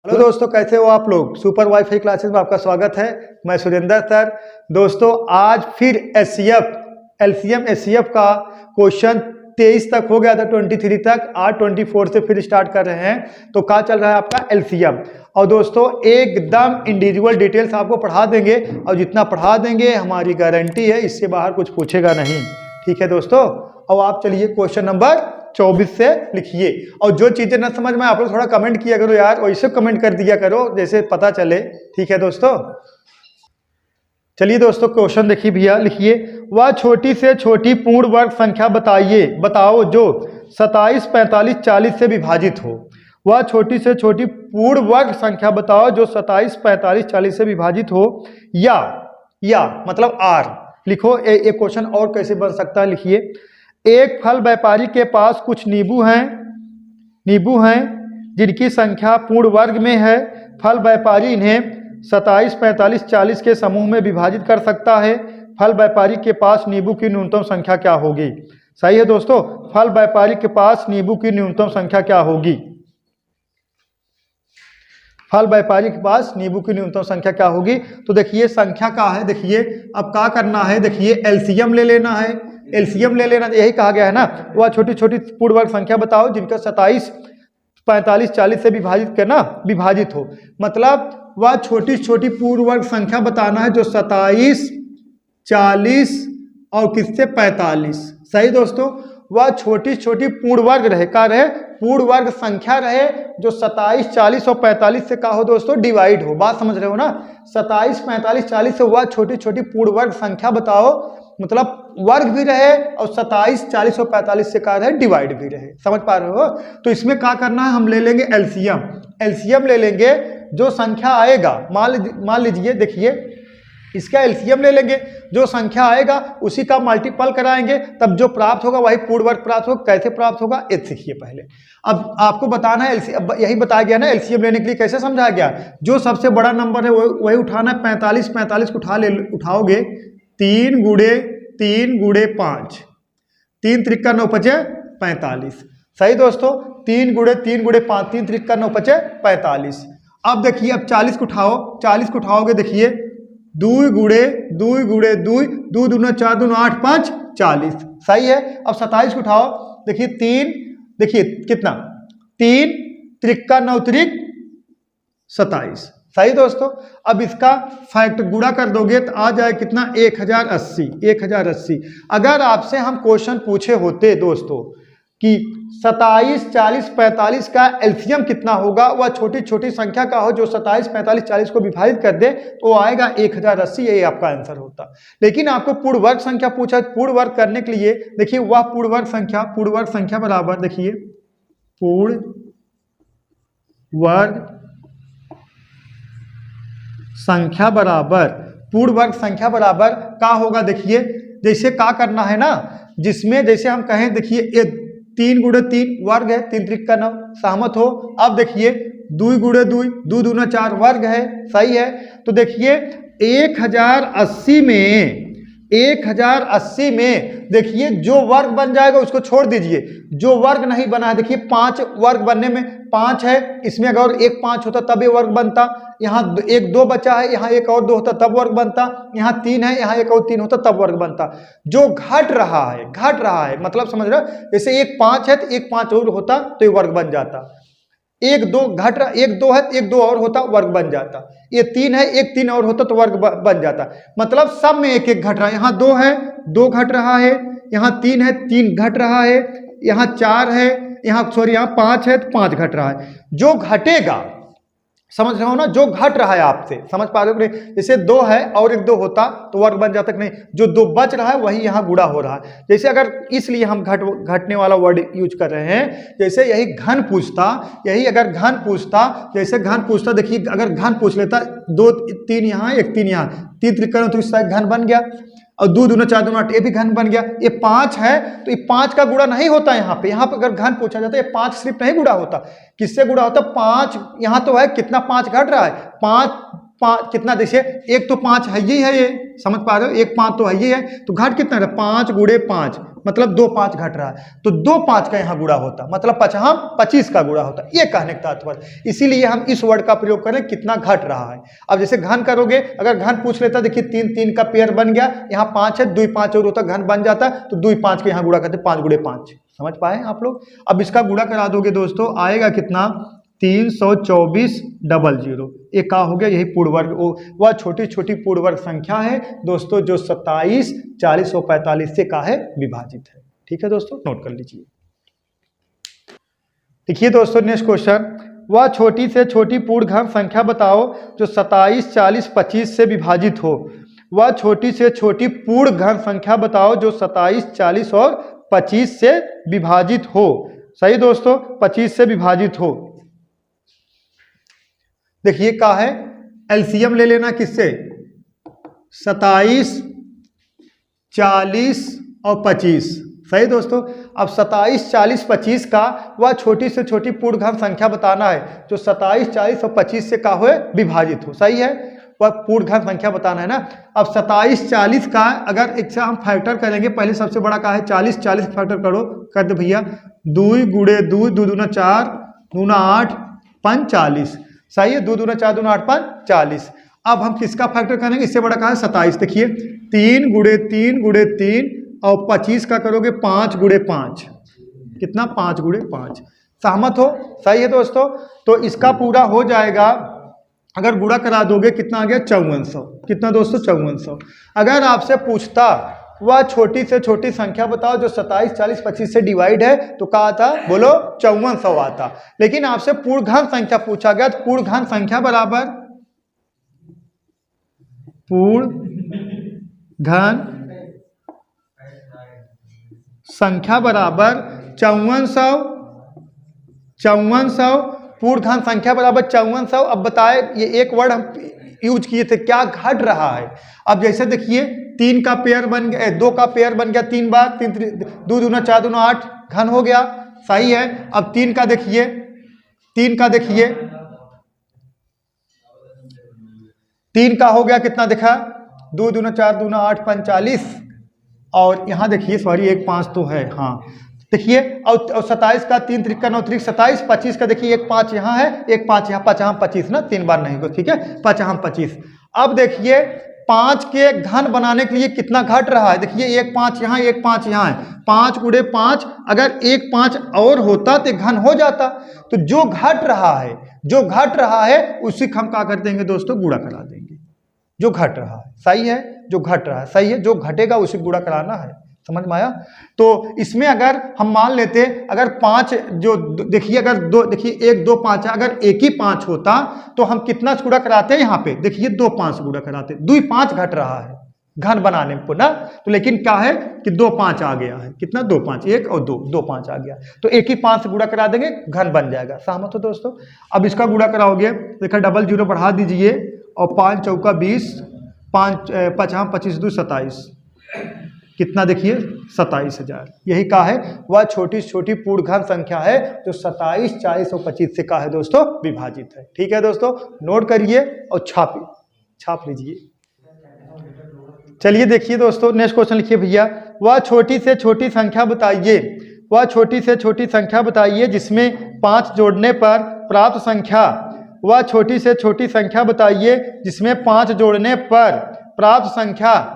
Hello दोस्तों, कैसे हो आप लोग। सुपर वाईफाई क्लासेस में आपका स्वागत है। मैं सुरेंद्र सर। दोस्तों आज फिर एलसीएम एचसीएफ का क्वेश्चन 23 तक हो गया था, 23 तक। आज 24 से फिर स्टार्ट कर रहे हैं। तो क्या चल रहा है आपका एलसीएम। और दोस्तों एकदम इंडिविजुअल डिटेल्स आपको पढ़ा देंगे, और जितना पढ़ा देंगे हमारी गारंटी है इससे बाहर कुछ पूछेगा नहीं। ठीक है दोस्तों। और आप चलिए क्वेश्चन नंबर 24 से लिखिए। और जो चीजें ना समझ में आप लोग थोड़ा कमेंट किया करो यार, वैसे कमेंट कर दिया करो जैसे पता चले। ठीक है दोस्तों। चलिए दोस्तों क्वेश्चन देखिए भैया, लिखिए। वह छोटी से छोटी पूर्ण वर्ग संख्या बताओ जो 27, 45, 40 से विभाजित हो। वह छोटी से छोटी पूर्ण वर्ग संख्या बताओ जो 27, 45, 40 से विभाजित हो। या मतलब आर लिखो। एक क्वेश्चन और कैसे बन सकता है, लिखिए। एक फल व्यापारी के पास कुछ नींबू हैं जिनकी संख्या पूर्ण वर्ग में है। फल व्यापारी इन्हें 27, 45, 40 के समूह में विभाजित कर सकता है। फल व्यापारी के पास नींबू की न्यूनतम संख्या क्या होगी। सही है दोस्तों। फल व्यापारी के पास नींबू की न्यूनतम संख्या क्या होगी। फल व्यापारी के पास नींबू की न्यूनतम संख्या क्या होगी। तो देखिए संख्या क्या है, देखिए अब क्या करना है, देखिए एलसीएम ले लेना है। एलसीएम ले लेना, यही कहा गया है ना। वह छोटी छोटी पूर्ण वर्ग संख्या बताओ जिनका 27, 45, 40 से विभाजित हो। मतलब वह छोटी छोटी पूर्ण वर्ग संख्या बताना है जो 27, 40 और किससे 45। सही दोस्तों। वह छोटी छोटी पूर्ण वर्ग रहे, क्या रहे, पूर्ण वर्ग संख्या रहे जो 27, 40 और 45 से क्या हो दोस्तों, डिवाइड हो। बात समझ रहे हो ना। 27, 45, 40 से वह छोटी छोटी पूर्ण वर्ग संख्या बताओ, मतलब वर्ग भी रहे और 27, 40 और 45 से क्या रहे, डिवाइड भी रहे। समझ पा रहे हो। तो इसमें क्या करना है, हम ले लेंगे एलसीएम। एलसीएम ले लेंगे, जो संख्या आएगा मान लीजिए, देखिए इसका एलसीएम ले लेंगे, जो संख्या आएगा उसी का मल्टीपल कराएंगे, तब जो प्राप्त होगा वही पूर्ण वर्ग प्राप्त होगा। कैसे प्राप्त होगा ये सीखिए पहले। अब आपको बताना है एलसीएम, यही बताया गया ना एलसीएम लेने के लिए कैसे समझाया गया। जो सबसे बड़ा नंबर है वही उठाना है। 45 को उठाओगे 3 गुणे 5, 3 त्रिका 9 पचे 45। सही दोस्तों। 3 गुणे 5, 3 त्रिका 9 पचे 45। अब देखिए, अब 40 को उठाओगे, देखिए 2 गुणे 2, 2 दूना 4, 2 8, 5 40। सही है। अब 27 को उठाओ, देखिए 3, देखिए कितना, 3 त्रिका 9 त्रिक 27। सही दोस्तों। अब इसका फैक्ट गुणा कर दोगे तो आ जाए कितना, 1080। अगर आपसे हम क्वेश्चन पूछे होते दोस्तों कि 27, 40, 45 का एलसीएम कितना होगा, वह छोटी छोटी संख्या का हो जो 27, 45, 40 को विभाजित कर दे, तो आएगा 1080। यही आपका आंसर होता। लेकिन आपको पूर्ण वर्ग संख्या पूछा, पूर्ण वर्ग करने के लिए देखिए वह पूर्ण वर्ग संख्या बराबर, देखिए पूर्ण वर्ग संख्या बराबर क्या होगा। देखिए जैसे क्या करना है ना, जिसमें जैसे हम कहें, देखिए ये 3 गुणे 3 वर्ग है, 3 त्रिक का 9। सहमत हो। अब देखिए 2 गुणे 2, 2 दूना 4 वर्ग है। सही है। तो देखिए 1080 में देखिए जो वर्ग बन जाएगा उसको छोड़ दीजिए, जो वर्ग नहीं बना है, देखिए 5 वर्ग बनने में 5 है, इसमें अगर एक 5 होता तब ये वर्ग बनता। यहाँ 1 2 बचा है, यहाँ एक और 2 होता तब वर्ग बनता। यहाँ 3 है, यहाँ एक और 3 होता तब वर्ग बनता। जो घट रहा है मतलब समझ रहे हो। जैसे एक 5 है तो एक 5 और होता तो ये वर्ग बन जाता। 1 2 घट रहा, 1 2 है तो 1 2 और होता, वर्ग बन जाता। ये 3 है, 1 3 और होता तो वर्ग बन जाता। मतलब सब में 1 1 घट रहा है। यहाँ 2 है, 2 घट रहा है। यहाँ 3 है, 3 घट रहा है। यहाँ 4 है, यहाँ 5 है तो 5 घट रहा है। जो घटेगा, समझ रहे हो ना, जो घट रहा है आपसे, समझ पा रहे हो नहीं। जैसे 2 है और 1 2 होता तो वर्ग बन जाता कि नहीं। जो 2 बच रहा है वही यहाँ गुणा हो रहा है। जैसे अगर इसलिए हम घटने वाला वर्ड यूज कर रहे हैं। जैसे यही घन पूछता, जैसे घन पूछता, देखिए अगर घन पूछ लेता 2 3 यहाँ 1 3 यहाँ, 3 त्रिकोण तो इसका घन बन गया। और 2 दूना 4 दूना 8, ये भी घन बन गया। ये 5 है तो ये 5 का गुणा नहीं होता। यहाँ पे अगर घन पूछा जाता है, ये 5 सिर्फ नहीं गुणा होता। किससे गुणा होता, 5। यहाँ तो है कितना, 5 घट रहा है। 5 कितना, जैसे एक तो 5 है ही है, ये समझ पा रहे हो, एक 5 तो है ही है, तो घट कितना है, 5 गुणे 5 मतलब 2 5 घट रहा है, तो 2 5 का यहाँ गुणा होता, मतलब 25 का गुणा होता, ये कहने का तात्पर्य। इसीलिए हम इस वर्ड का प्रयोग करें कितना घट रहा है। अब जैसे घन करोगे, अगर घन पूछ लेता, देखिए 3 3 का पेयर बन गया, यहाँ 5 है, 2 5 और होता, घन बन जाता, तो 2 5 के यहाँ गुणा करते, 5 गुणे 5। समझ पाए आप लोग? अब इसका गुणा करा दोगे दोस्तों, आएगा कितना, 32400। ये का हो गया, यही पूर्ण वर्ग, वह छोटी छोटी पूर्ण वर्ग संख्या है दोस्तों जो 27 40 और 45 से का है विभाजित है। ठीक है दोस्तों, नोट कर लीजिए। देखिए दोस्तों नेक्स्ट क्वेश्चन, वह छोटी से छोटी पूर्ण घन संख्या बताओ जो 27 40 25 से विभाजित हो। वह छोटी से छोटी पूर्ण घन संख्या बताओ जो 27 40 और 25 से विभाजित हो। सही दोस्तों, 25 से विभाजित हो। देखिए क्या है, एलसीएम ले लेना किससे, 27 40 और 25। सही दोस्तों, अब 27 40 25 का वह छोटी से छोटी पूर्ण घन संख्या बताना है जो 27 40 और 25 से का हो विभाजित हो। सही है, वह पूर्ण घन संख्या बताना है ना। अब 27 40 का अगर एक से हम फैक्टर करेंगे, पहले सबसे बड़ा का है 40 40 फैक्टर करो, कर दो भैया, 2 गुणे 2 2 दूना 4 दूना 8 5 40। सही है, 2 दूना 4 दूना 8 5 40। अब हम किसका फैक्टर करेंगे, इससे बड़ा का है 27। देखिए 3 गुणे 3 गुणे 3 और 25 का करोगे 5 गुणे 5, कितना, 5 गुणे 5। सहमत हो? सही है दोस्तों, तो इसका पूरा हो जाएगा, अगर गुणा करा दोगे कितना आ गया, 5400। कितना दोस्तों, 5400। अगर आपसे पूछता वह छोटी से छोटी संख्या बताओ जो 27 40 25 से डिवाइड है, तो क्या आता, बोलो 5400 आता। लेकिन आपसे पूर्ण घन संख्या पूछा गया, तो पूर्ण घन संख्या बराबर पूर्ण घन संख्या बराबर 5400 पूर्ण घन संख्या बराबर 5400। अब बताए, ये एक वर्ड हम यूज किए थे, क्या घट रहा है। अब जैसे देखिए 3 का पेयर बन गया, 2 का पेयर बन गया 3 बार, 2 दूना 4 दूना 8 घन हो गया। सही है, अब 3 का देखिए, 3 का देखिए, 3 का हो गया कितना देखा, 2 दूना 4 दूना 8 5 40। और यहाँ देखिए, सॉरी 1 5 तो है, हाँ देखिए, और 27 का 3 3 का 9 3 27, 25 का देखिए 1 5 यहाँ है, 1 5 यहाँ, 5 25 ना, 3 बार नहीं को, ठीक है, 5 25। अब देखिए 5 के घन बनाने के लिए कितना घट रहा है, देखिए 1 5 यहाँ 1 5 यहाँ है, 5 गुणे 5, अगर 1 5 और होता तो घन हो जाता। तो जो घट रहा है उसी हम क्या कर देंगे दोस्तों, गुणा करा देंगे। जो घट रहा है, सही है, जो घट रहा है, सही है, जो घटेगा उसे गुणा कराना है। समझ में आया? तो इसमें अगर हम मान लेते, अगर 5 जो देखिए, अगर 2 देखिए 1 2 5 है, अगर एक ही 5 होता तो हम कितना गुणा कराते हैं, यहाँ पे देखिए 2 5 गुणा कराते, 2 5 घट रहा है घन बनाने को ना। तो लेकिन क्या है कि 2 5 आ गया है, कितना, 2 5, 1 और 2 5 आ गया, तो एक ही 5 से गुणा करा देंगे, घन बन जाएगा। सहमत हो दोस्तों? अब इसका गुणा कराओगे, देखा डबल 0 बढ़ा दीजिए, और 5 चौका 20, 5 5 25 2 27, कितना देखिए 27,000। यही का है, वह छोटी छोटी पूर्ण घन संख्या है जो 27 40 और 25 से का है दोस्तों विभाजित है। ठीक है दोस्तों, नोट करिए और छाप लीजिए। चलिए देखिए दोस्तों, नेक्स्ट क्वेश्चन लिखिए भैया, वह छोटी से छोटी संख्या बताइए, वह छोटी से छोटी संख्या बताइए जिसमें 5 जोड़ने पर प्राप्त संख्या, वह छोटी से छोटी संख्या बताइए जिसमें 5 जोड़ने पर प्राप्त संख्या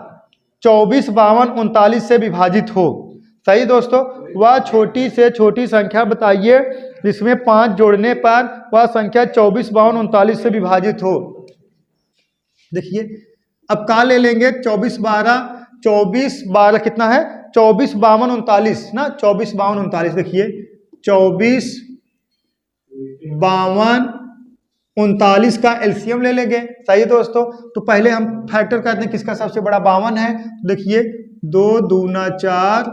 24 52 39 से विभाजित हो। सही दोस्तों, वह छोटी से छोटी संख्या बताइए जिसमें 5 जोड़ने पर वह संख्या 24 52 39 से विभाजित हो। देखिए अब कहाँ ले लेंगे, 24 12 कितना है, 24 52 39 ना, 24 52 39। देखिए 24 52 39 का एलसीएम ले लेंगे। सही दोस्तों, तो पहले हम फैक्टर करते हैं, किसका सबसे बड़ा 52 है। देखिए 2 दूना 4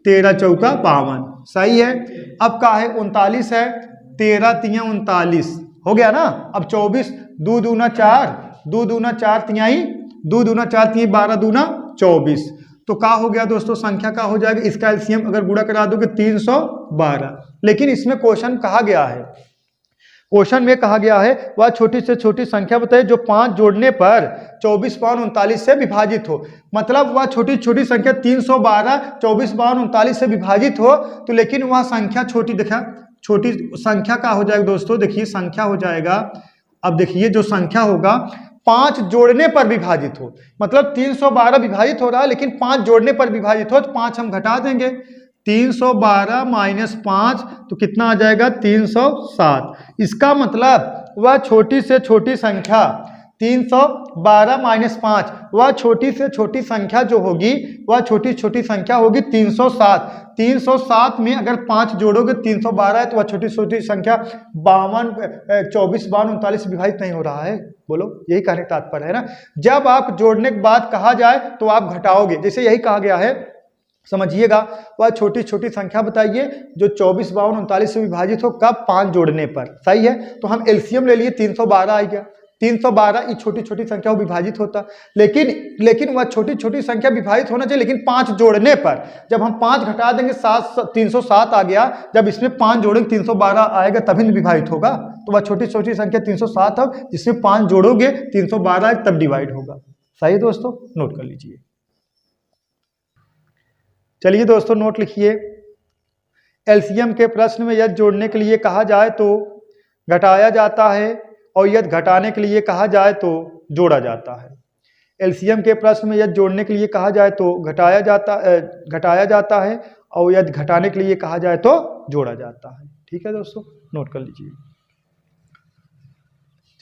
13 चौका 52। सही है, अब का है 39 है, 13 3 39 हो गया ना। अब 24 2 दूना 4 2 दूना 4 तिहाई 2 दूना 4 तिहाई 12 दूना 24, तो का हो गया दोस्तों, संख्या का हो जाएगा, इसका एलसीएम अगर गुणा करा दोगे 312। लेकिन इसमें क्वेश्चन कहा गया है, क्वेश्चन में कहा गया है वह छोटी से छोटी संख्या बताइए जो 5 जोड़ने पर 24 बावन 39 से विभाजित हो। मतलब वह छोटी छोटी संख्या 312 24 बावन 39 से विभाजित हो, तो लेकिन वह संख्या छोटी, देखा छोटी संख्या का हो जाएगा दोस्तों, देखिए संख्या हो जाएगा, अब देखिए जो संख्या होगा 5 जोड़ने पर विभाजित हो, मतलब 312 विभाजित हो रहा है लेकिन 5 जोड़ने पर विभाजित हो, तो 5 हम घटा देंगे, 312 माइनस 5 तो कितना आ जाएगा 307। इसका मतलब वह छोटी से छोटी संख्या 312 माइनस 5, वह छोटी से छोटी संख्या जो होगी वह छोटी छोटी संख्या होगी 307। 307 में अगर 5 जोड़ोगे 312 है, तो वह छोटी छोटी संख्या 24 बावन 39 विभाजित नहीं हो रहा है। बोलो, यही कहने का तात्पर्य है ना। जब आप जोड़ने के बाद कहा जाए तो आप घटाओगे, जैसे यही कहा गया है, समझिएगा, वह छोटी छोटी संख्या बताइए जो 24 बावन 39 से विभाजित हो, कब 5 जोड़ने पर। सही है, तो हम एलसीएम ले लिए, 312 आ गया। 312 ये छोटी छोटी संख्या वो विभाजित होता, लेकिन वह छोटी छोटी संख्या विभाजित होना चाहिए, लेकिन 5 जोड़ने पर। जब हम 5 घटा देंगे 307 आ गया, जब इसमें 5 जोड़ेंगे 312 आएगा, तभी विभाजित होगा। तो वह छोटी छोटी संख्या 307 है, जिसमें 5 जोड़ोगे 312 तब डिवाइड होगा। सही है दोस्तों, नोट कर लीजिए। चलिए दोस्तों नोट लिखिए। एलसीएम के प्रश्न में यदि जोड़ने के लिए कहा जाए तो घटाया जाता है, और यदि घटाने के लिए कहा जाए तो जोड़ा जाता है। एलसीएम के प्रश्न में यदि जोड़ने के लिए कहा जाए तो घटाया जाता है, और यदि घटाने के लिए कहा जाए तो जोड़ा जाता है। ठीक है दोस्तों, नोट कर लीजिए।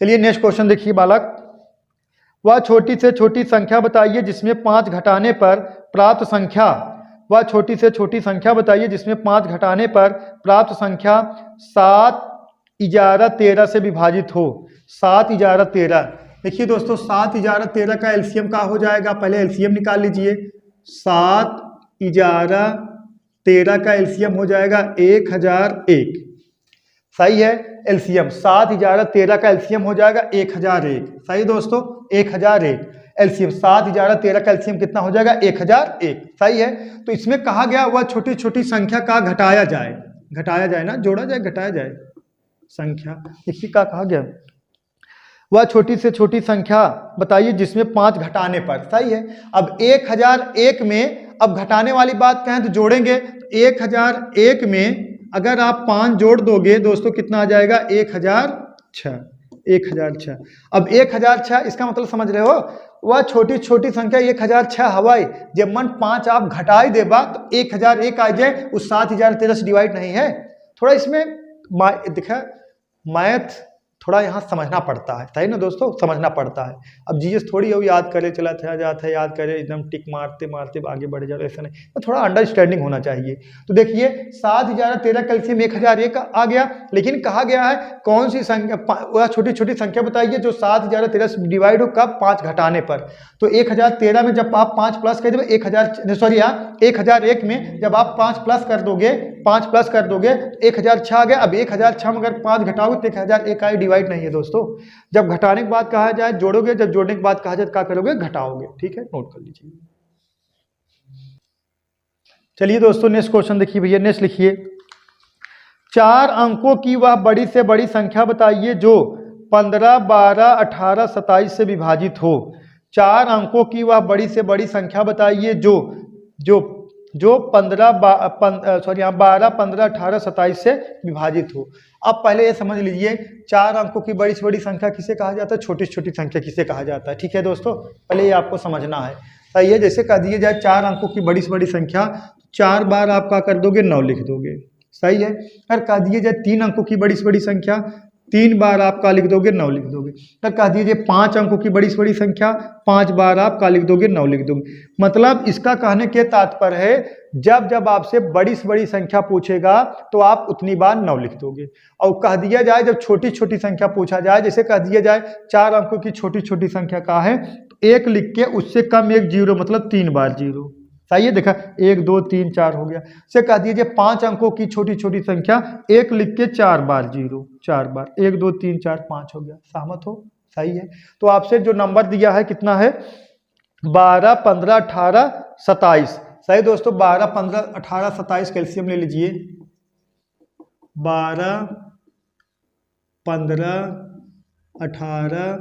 चलिए नेक्स्ट क्वेश्चन देखिए बालक। वह छोटी से छोटी संख्या बताइए जिसमें 5 घटाने पर प्राप्त संख्या, वह छोटी से छोटी संख्या बताइए जिसमें 5 घटाने पर प्राप्त संख्या 7 11 13 से विभाजित हो। 7 11 13, देखिए दोस्तों 7 11 13 का एलसीएम का हो जाएगा, पहले एलसीएम निकाल लीजिए। 7 11 13 का एलसीएम हो जाएगा 1001। सही है, एलसीएम 7 11 13 का एलसीएम हो जाएगा 1001। सही दोस्तों, 1001 एलसीएम, 7 11 13 का एलसीएम कितना हो जाएगा 1001। सही है, तो इसमें कहा गया वह छोटी छोटी संख्या का घटाया जाए ना, जोड़ा जाए घटाया जाए संख्या। देखिए क्या कहा गया, वह छोटी से छोटी संख्या बताइए जिसमें 5 घटाने पर। सही है, अब 1001 में अब घटाने वाली बात कहें तो जोड़ेंगे, 1001 में अगर आप 5 जोड़ दोगे दोस्तों कितना आ जाएगा 1006। 1006, अब 1006 इसका मतलब समझ रहे हो, वह छोटी छोटी संख्या 1006 हवाई, जब मन 5 आप घटाई देबा तो 1001 आ जाए, उस 7 11 13 से डिवाइड नहीं है। थोड़ा इसमें देखा मैथ थोड़ा यहाँ समझना पड़ता है, सही ना दोस्तों, समझना पड़ता है। अब जीएस थोड़ी हो याद करे चला था जाता है, याद करे एकदम टिक मारते मारते आगे बढ़ जाओ, ऐसा नहीं, तो थोड़ा अंडरस्टैंडिंग होना चाहिए। तो देखिए 7 11 13 कैल्शियम 1001 आ गया, लेकिन कहा गया है कौन सी संख्या, वह छोटी छोटी संख्या बताइए जो 7 11 13 से डिवाइड हो, कब 5 घटाने पर। तो 1013 में जब आप 5 प्लस कर दोगे 1001 में जब आप 5 प्लस कर दोगे 1006 आ गया। अब 1006 में अगर 5 घटाओगे तो 1001 आई, डिवाइड नहीं है दोस्तों। जब घटाने के बाद कहा जाए जोड़ोगे, जब जोड़ने के बाद कहा जाए क्या करोगे, घटाओगे। ठीक है, नोट कर लीजिए। चलिए दोस्तों नेक्स्ट क्वेश्चन देखिए भैया, नेक्स्ट लिखिए। 4 अंकों की वह बड़ी से बड़ी संख्या बताइए जो 15 12 18 27 से विभाजित हो। 4 अंकों की वह बड़ी से बड़ी संख्या बताइए जो 12 15 18 27 से विभाजित हो। अब पहले ये समझ लीजिए 4 अंकों की बड़ी से बड़ी संख्या किसे कहा जाता है, छोटी छोटी संख्या किसे कहा जाता है। ठीक है दोस्तों, पहले ये आपको समझना है। सही है, जैसे कह दिए जाए 4 अंकों की बड़ी से बड़ी संख्या, 4 बार आप क्या कर दोगे 9 लिख दोगे। सही है, अगर कह दिए जाए 3 अंकों की बड़ी से बड़ी संख्या, 3 बार आप क्या लिख दोगे 9 लिख दोगे। तो कह दीजिए 5 अंकों की बड़ी से बड़ी संख्या, 5 बार आप क्या लिख दोगे 9 लिख दोगे। मतलब इसका कहने के तात्पर्य है जब जब आपसे बड़ी से बड़ी संख्या पूछेगा तो आप उतनी बार 9 लिख दोगे। और कह दिया जाए जब छोटी छोटी संख्या पूछा जाए, जैसे कह दिया जाए 4 अंकों की छोटी छोटी संख्या का है, तो 1 लिख के उससे कम 1 0, मतलब 3 बार 0। सही है, देखा 1 2 3 4 हो गया। से कह दीजिए 5 अंकों की छोटी छोटी संख्या, 1 लिख के 4 बार 0, 4 बार 1 2 3 4 5 हो गया। सहमत हो? सही है। तो आपसे जो नंबर दिया है कितना है, 12 15 18 27। सही दोस्तों, 12 15 18 27 कैल्शियम ले लीजिए। 12 15, 18,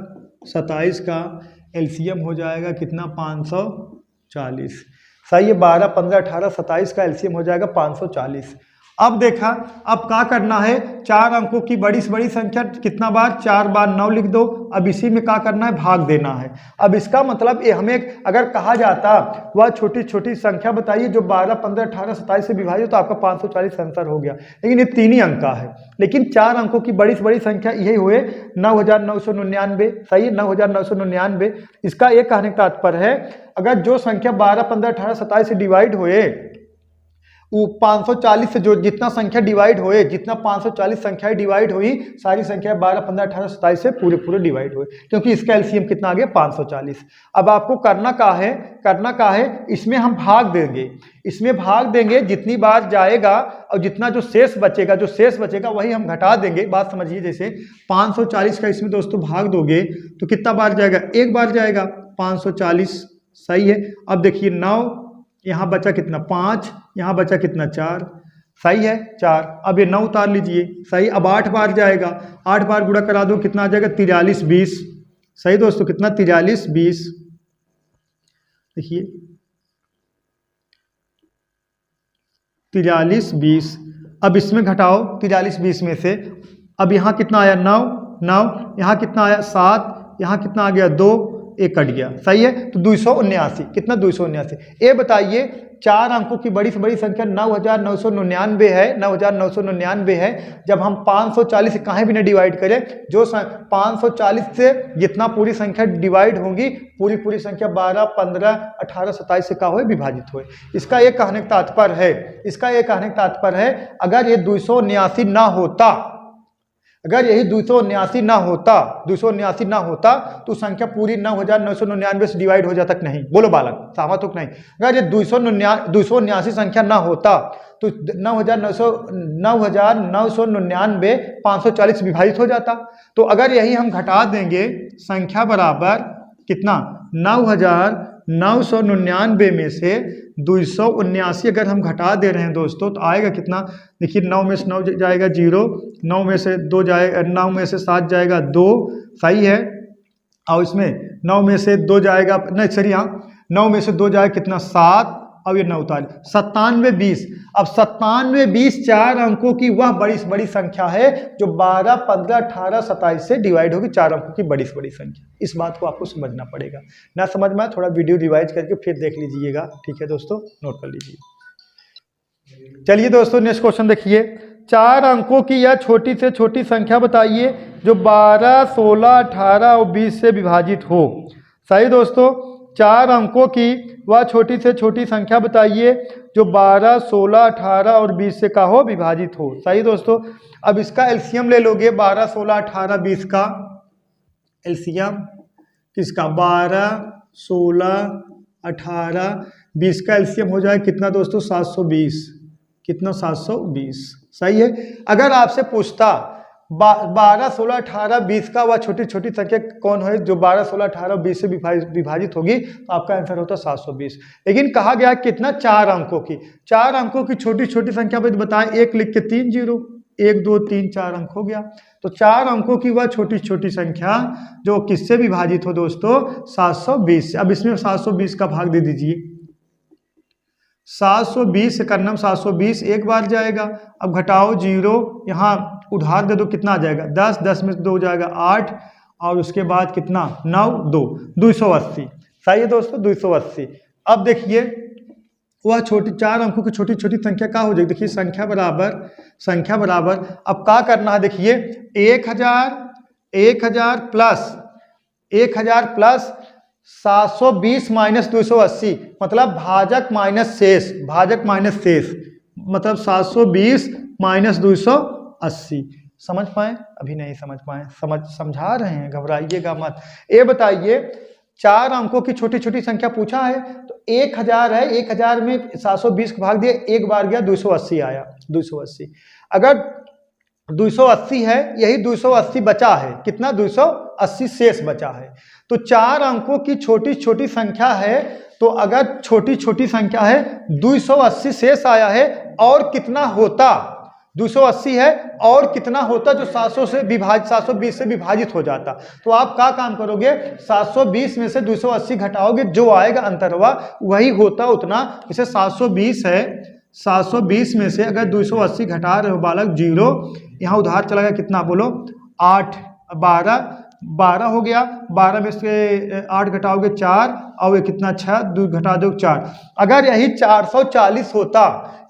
27 का एलसीएम हो जाएगा कितना 540। सही है, 12, 15, 18, 27 का एलसीएम हो जाएगा 540। अब देखा, अब क्या करना है, 4 अंकों की बड़ी से बड़ी संख्या कितना बार, 4 बार 9 लिख दो। अब इसी में क्या करना है, भाग देना है। अब इसका मतलब ये हमें अगर कहा जाता वह छोटी छोटी संख्या बताइए जो 12, 15, 18, 27 से विभाजित तो आपका 540 आंसर हो गया। लेकिन ये 3 ही अंक का है, लेकिन 4 अंकों की बड़ी से बड़ी संख्या यही हुए 9,999। सही है, 9,999। इसका एक कहने का तात्पर्य है अगर जो संख्या 12, 15, 18, 27 से डिवाइड हुए वो 540 से जो जितना संख्या डिवाइड होए, जितना 540 संख्याएं डिवाइड हुई, सारी संख्या 12, 15, 18, 27 से पूरे डिवाइड हुए, क्योंकि इसका एलसीएम कितना आ गया 540। अब आपको करना क्या है, इसमें हम भाग देंगे, इसमें भाग देंगे जितनी बार जाएगा और जितना जो शेष बचेगा वही हम घटा देंगे। बात समझिए, जैसे 540 का इसमें दोस्तों भाग दोगे तो कितना बार जाएगा, एक बार जाएगा 540। सही है। अब देखिए 9, यहाँ बचा कितना 5, यहाँ बचा कितना 4। सही है, 4। अब ये 9 उतार लीजिए। सही, अब 8 बार जाएगा, 8 बार गुणा करा दो कितना आ जाएगा 43, 20। सही दोस्तों, कितना 43, 20। देखिए 43, 20। अब इसमें घटाओ 43, 20 में से, अब यहाँ कितना आया 9, यहाँ कितना आया 7, यहाँ कितना आ गया 2, एक कट गया। सही है, तो 279, कितना 279। ये बताइए 4 अंकों की बड़ी से बड़ी संख्या 9,999 है, 9,999 है। जब हम 540 से कहीं भी ना डिवाइड करें, जो 540 से जितना पूरी संख्या डिवाइड होगी, पूरी संख्या 12, 15, 18, 27 से का हो विभाजित हो। इसका एक कहने का तात्पर्य है अगर ये 279 ना होता, अगर यही 279 ना होता तो संख्या पूरी 9,999 से डिवाइड हो जाता कि नहीं? बोलो बालक, सहमत हो कि नहीं? अगर ये 279 संख्या ना होता तो 9,999 540 विभाजित हो जाता। तो अगर यही हम घटा देंगे, संख्या बराबर कितना 9,999 में से 279 अगर हम घटा दे रहे हैं दोस्तों तो आएगा कितना? देखिए 9 में से 9 जाएगा 0, 9 में से 2 जाएगा, 9 में से 7 जाएगा 2। सही है, और इसमें 9 में से 2 जाएगा, नहीं सॉरी, हाँ 9 में से 2 जाएगा कितना 7, अब ये 9 उतार 97, 20। अब 97, 20 4 अंकों की वह बड़ी संख्या है जो 12, 15, 18, 27 से डिवाइड होगी, 4 अंकों की बड़ी संख्या। इस बात को आपको समझना पड़ेगा। ना समझ में थोड़ा वीडियो रिवाइज करके फिर देख लीजिएगा। ठीक है दोस्तों, नोट कर लीजिए। चलिए दोस्तों, नेक्स्ट क्वेश्चन देखिए। 4 अंकों की यह छोटी से छोटी संख्या बताइए जो 12, 16, 18 और 20 से विभाजित हो। सही दोस्तों, 4 अंकों की वह छोटी से छोटी संख्या बताइए जो 12, 16, 18 और 20 से का हो विभाजित हो। सही दोस्तों, अब इसका एलसीएम ले लोगे, 12, 16, 18, 20 का एलसीएम किसका 12, 16, 18, 20 का एलसीएम हो जाए कितना दोस्तों 720। कितना 720। सही है। अगर आपसे पूछता 12, 16, 18, 20 का वह छोटी छोटी संख्या कौन है जो 12, 16, 18, 20 से विभाजित होगी, तो आपका आंसर होता 720। लेकिन कहा गया कितना 4 अंकों की, 4 अंकों की छोटी छोटी संख्या बताएं, 1 लिख के 3 0, 1 2 3 4 अंक हो गया। तो 4 अंकों की वह छोटी छोटी संख्या जो किससे विभाजित हो दोस्तों 720। अब इसमें 720 का भाग दे दीजिए। 720 का नाम 720 एक बार जाएगा। अब घटाओ 0, यहाँ उधार दे दो, कितना आ जाएगा 10, 10 में 2 जाएगा 8, और उसके बाद कितना 9 2 280। सही है दोस्तों, 280। अब देखिए वह छोटी 4 अंकों की छोटी छोटी संख्या क्या हो जाएगी। देखिए संख्या बराबर अब क्या करना है, देखिए 1000 प्लस 720 माइनस 280, मतलब भाजक माइनस शेष मतलब 720 माइनस 280। समझ पाए? अभी नहीं समझ पाए, समझा रहे हैं, घबराइएगा मत। ये बताइए 4 अंकों की छोटी छोटी संख्या पूछा है, तो 1000 है, 1000 में 720 को भाग दिया, एक बार गया 280 आया, 280। अगर 280 है, यही 280 बचा है, कितना 280 शेष बचा है। तो 4 अंकों की छोटी छोटी संख्या है, तो अगर छोटी छोटी संख्या है 280 शेष आया है, और कितना होता 280 है और कितना होता जो 720 से विभाजित हो जाता। तो आप क्या काम करोगे, 720 में से 280 घटाओगे, जो आएगा अंतरवा वही होता उतना। जैसे 720 है, 720 में से अगर 280 घटा रहे हो बालक 0, यहाँ उधार चला गया कितना बोलो 8, 12 हो गया, 12 में से 8 घटाओगे 4 और ये कितना 6, 2 घटा दो 4। अगर यही 440 होता,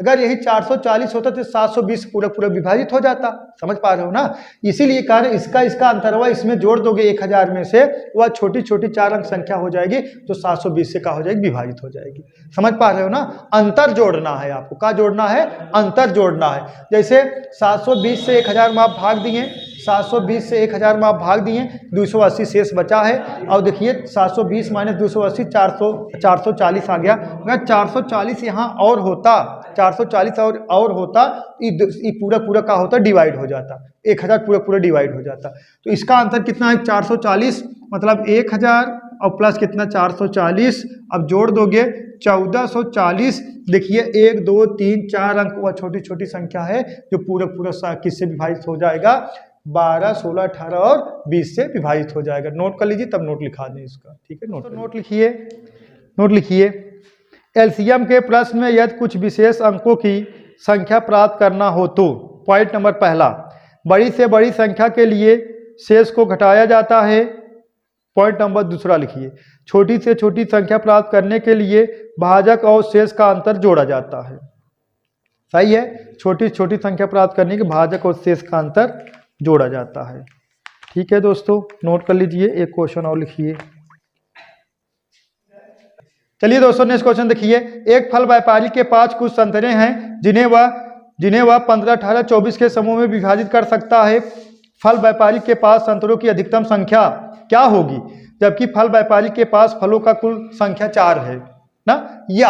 अगर यही 440 होता तो 720 पूरा पूरा विभाजित हो जाता। समझ पा रहे हो ना। इसीलिए कारण इसका अंतरवा इसमें जोड़ दोगे 1000 में से, वह छोटी छोटी 4 अंक संख्या हो जाएगी जो 720 से क्या हो जाएगी, विभाजित हो जाएगी। समझ पा रहे हो ना। अंतर जोड़ना है आपको, क्या जोड़ना है, अंतर जोड़ना है। जैसे 720 से 1000 में आप भाग दिए, 720 से 1000 में आप भाग दिए, 280 शेष बचा है। और देखिए 720 माइनस 280 440 आ गया। अगर 440 यहाँ और होता, 440 और होता, ये पूरा पूरा का होता, डिवाइड हो जाता, 1000 पूरा पूरा डिवाइड हो जाता। तो इसका अंतर कितना है, 440 मतलब 1000 और प्लस कितना 440, अब जोड़ दोगे 1440। देखिए 1 2 3 4 अंक वह छोटी छोटी संख्या है जो पूरा पूरा किससे विभाजित हो जाएगा, 12, 16, 18 और 20 से विभाजित हो जाएगा। नोट कर लीजिए, तब नोट लिखा दें इसका, ठीक है। नोट लिखिए, नोट लिखिए। एलसीएम के प्रश्न में यदि कुछ विशेष अंकों की संख्या प्राप्त करना हो तो पॉइंट नंबर पहला, बड़ी से बड़ी संख्या के लिए शेष को घटाया जाता है। पॉइंट नंबर दूसरा लिखिए, छोटी से छोटी संख्या प्राप्त करने के लिए भाजक और शेष का अंतर जोड़ा जाता है। सही है, छोटी छोटी संख्या प्राप्त करने के भाजक और शेष का अंतर जोड़ा जाता है। ठीक है दोस्तों, नोट कर लीजिए। एक क्वेश्चन और लिखिए। चलिए दोस्तों नेक्स्ट क्वेश्चन देखिए। एक फल व्यापारी के पास कुछ संतरे हैं जिन्हें वह 15, 18, 24 के समूह में विभाजित कर सकता है। फल व्यापारी के पास संतरों की अधिकतम संख्या क्या होगी, जबकि फल व्यापारी के पास फलों का कुल संख्या 4 है ना। या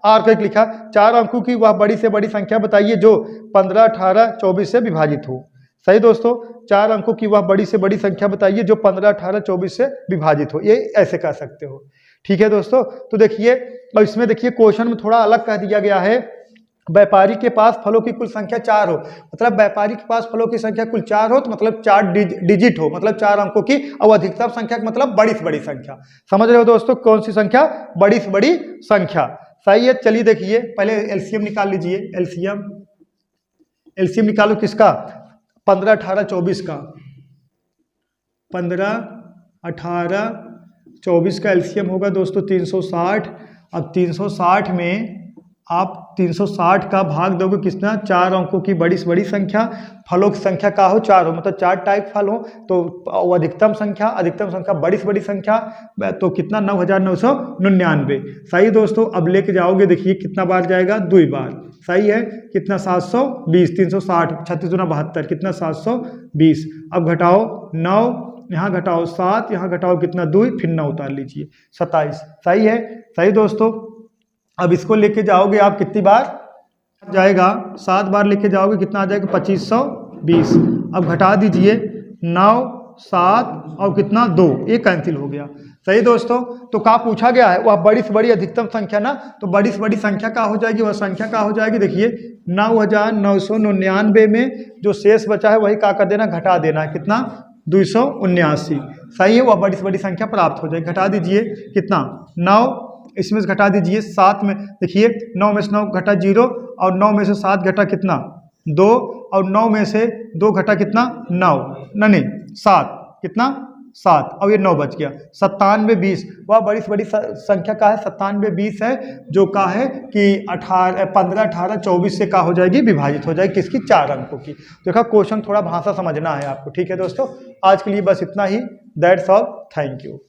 आर का लिखा 4 अंकों की वह बड़ी से बड़ी संख्या बताइए जो 15, 18, 24 से विभाजित हो। सही दोस्तों, 4 अंकों की वह बड़ी से बड़ी संख्या बताइए जो 15, 18, 24 से विभाजित हो। ये ऐसे कर सकते हो। ठीक है दोस्तों, तो देखिए और इसमें देखिए क्वेश्चन में थोड़ा अलग कह दिया गया है। व्यापारी के पास फलों की कुल संख्या 4 हो, मतलब व्यापारी के पास फलों की संख्या कुल 4 हो, तो मतलब 4 डिजिट हो, मतलब 4 अंकों की, और अधिकतम संख्या मतलब बड़ी से बड़ी संख्या। समझ रहे हो दोस्तों, कौन सी संख्या, बड़ी से बड़ी संख्या। सही है। चलिए देखिए, पहले एलसीएम निकाल लीजिए। एलसीएम निकालो किसका, 15, 18, 24 का। 15, 18, 24 का एलसीएम होगा दोस्तों 360। अब 360 में आप 360 का भाग दोगे कितना, 4 अंकों की बड़ी से बड़ी संख्या। फलों की संख्या का हो 4 हो, मतलब 4 टाइप फल हो, तो अधिकतम संख्या बड़ी से बड़ी संख्या, तो कितना 9999। सही दोस्तों। अब लेके जाओगे, देखिए कितना बार जाएगा, 2 बार। सही है, कितना 720, 360, 36 दूना 72, कितना 720। अब घटाओ 9, यहाँ घटाओ 7, यहाँ घटाओ कितना 2, फिर 9 उतार लीजिए 27। सही है। सही दोस्तों। अब इसको लेके जाओगे आप कितनी बार जाएगा, 7 बार लेके जाओगे, कितना आ जाएगा 2520। अब घटा दीजिए 9, 7 और कितना 2, ये कैंसिल हो गया। सही दोस्तों। तो क्या पूछा गया है, वह बड़ी से बड़ी अधिकतम संख्या ना, तो बड़ी से बड़ी संख्या क्या हो जाएगी, वह संख्या क्या हो जाएगी, देखिए 9999 में जो शेष बचा है वही क्या कर देना, घटा देना है, कितना 279। सही है, वह बड़ी से बड़ी संख्या प्राप्त हो जाएगी। घटा दीजिए कितना 9, इसमें से घटा दीजिए 7 में, देखिए 9 में से 9 घटा 0, और 9 में से 7 घटा कितना 2, और 9 में से 2 घटा कितना 9, नहीं 7, कितना 7, और ये 9 बच गया। 9720, वह बड़ी से बड़ी संख्या का है, 9720 है, जो का है कि 15, 18, 24 से का हो जाएगी, विभाजित हो जाएगी, किसकी, 4 अंकों की। देखा क्वेश्चन थोड़ा भाषा समझना है आपको। ठीक है दोस्तों, आज के लिए बस इतना ही। That's all, thank you.